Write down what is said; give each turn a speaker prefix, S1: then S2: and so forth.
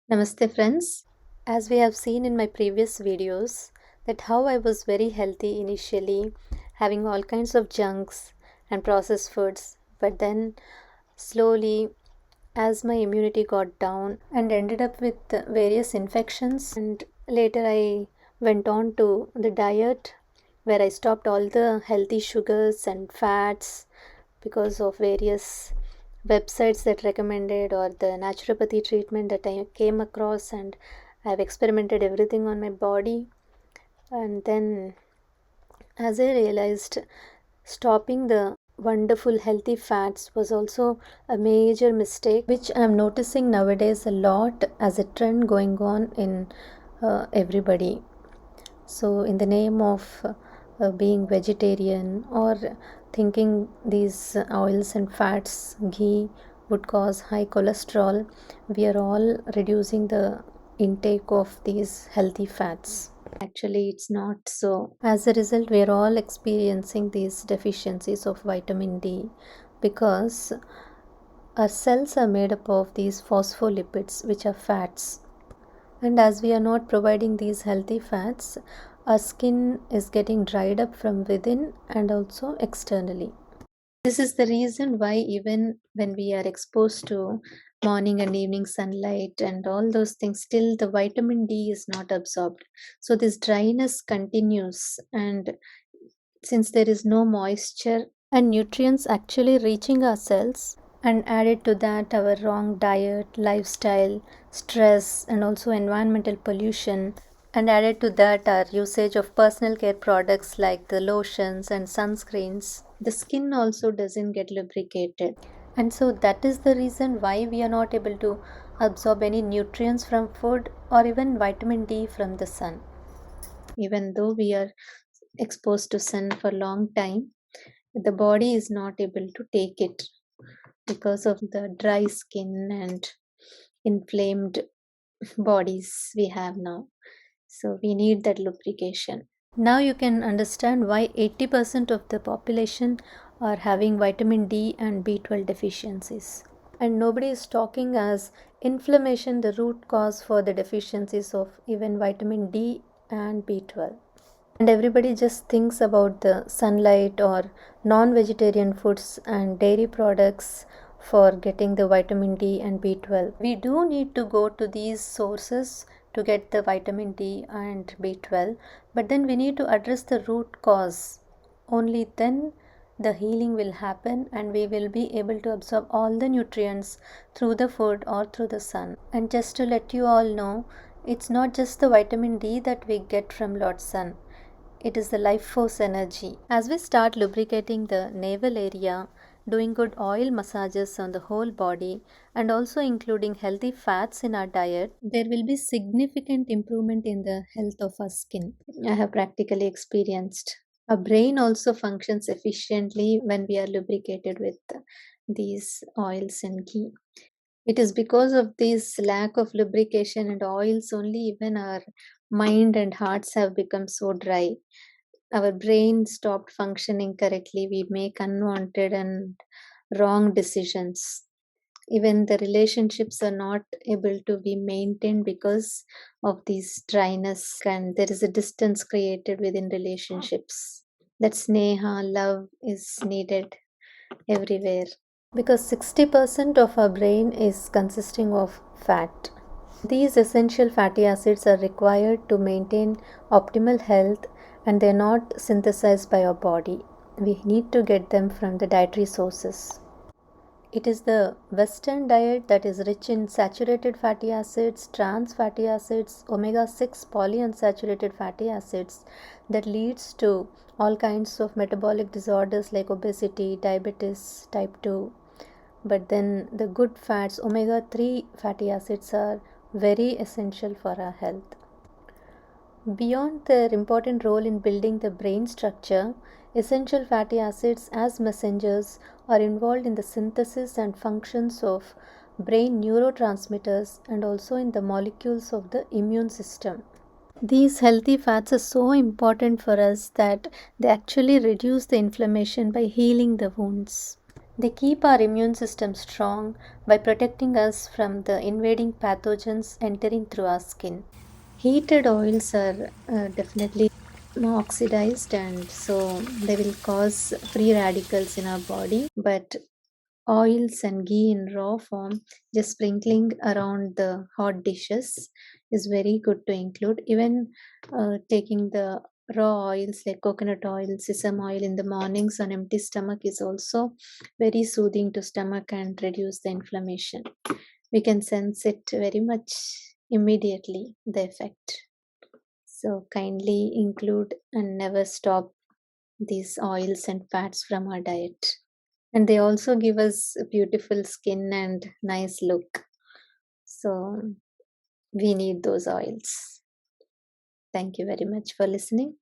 S1: Namaste friends. As we have seen in my previous videos that how I was very healthy initially, having all kinds of junks and processed foods, but then slowly as my immunity got down and ended up with various infections, and later I went on to the diet where I stopped all the healthy sugars and fats because of various websites that recommended or the naturopathy treatment that I came across, and I've experimented everything on my body. And then as I realized, stopping the wonderful healthy fats was also a major mistake, which I'm noticing nowadays a lot as a trend going on in everybody. So, in the name of being vegetarian or thinking these oils and fats, ghee, would cause high cholesterol, we are all reducing the intake of these healthy fats. Actually, it's not so. As a result, we are all experiencing these deficiencies of vitamin D because our cells are made up of these phospholipids, which are fats, and as we are not providing these healthy fats, our skin is getting dried up from within and also externally. This is the reason why, even when we are exposed to morning and evening sunlight and all those things, still the vitamin D is not absorbed. So, this dryness continues, and since there is no moisture and nutrients actually reaching our cells, and added to that our wrong diet, lifestyle, stress, and also environmental pollution, and added to that our usage of personal care products like the lotions and sunscreens, the skin also doesn't get lubricated. And so that is the reason why we are not able to absorb any nutrients from food or even vitamin D from the sun. Even though we are exposed to sun for long time, the body is not able to take it because of the dry skin and inflamed bodies we have now. So we need that lubrication. Now you can understand why 80% of the population are having vitamin D and B12 deficiencies. And nobody is talking as inflammation the root cause for the deficiencies of even vitamin D and B12. And everybody just thinks about the sunlight or non-vegetarian foods and dairy products for getting the vitamin D and B12. We do need to go to these sources to get the vitamin D and B12, but then we need to address the root cause. Only then the healing will happen and we will be able to absorb all the nutrients through the food or through the sun. And just to let you all know, it's not just the vitamin D that we get from Lord Sun, it is the life force energy. As we start lubricating the navel area, doing good oil massages on the whole body, and also including healthy fats in our diet, there will be significant improvement in the health of our skin. I have practically experienced. Our brain also functions efficiently when we are lubricated with these oils and ghee. It is because of this lack of lubrication and oils only even our mind and hearts have become so dry. Our brain stopped functioning correctly. We make unwanted and wrong decisions. Even the relationships are not able to be maintained because of this dryness, and there is a distance created within relationships. That sneha, love is needed everywhere. Because 60% of our brain is consisting of fat. These essential fatty acids are required to maintain optimal health, and they're not synthesized by our body. We need to get them from the dietary sources. It is the Western diet that is rich in saturated fatty acids, trans fatty acids, omega 6 polyunsaturated fatty acids that leads to all kinds of metabolic disorders like obesity, diabetes, type 2. But then the good fats, omega 3 fatty acids, are very essential for our health. Beyond their important role in building the brain structure, essential fatty acids as messengers are involved in the synthesis and functions of brain neurotransmitters and also in the molecules of the immune system. These healthy fats are so important for us that they actually reduce the inflammation by healing the wounds. They keep our immune system strong by protecting us from the invading pathogens entering through our skin. Heated oils are definitely more oxidized, and so they will cause free radicals in our body. But oils and ghee in raw form, just sprinkling around the hot dishes, is very good to include. Even taking the raw oils like coconut oil, sesame oil in the mornings on empty stomach is also very soothing to stomach and reduce the inflammation. We can sense it very much immediately, the effect. So kindly include and never stop these oils and fats from our diet. And they also give us a beautiful skin and nice look. So we need those oils. Thank you very much for listening.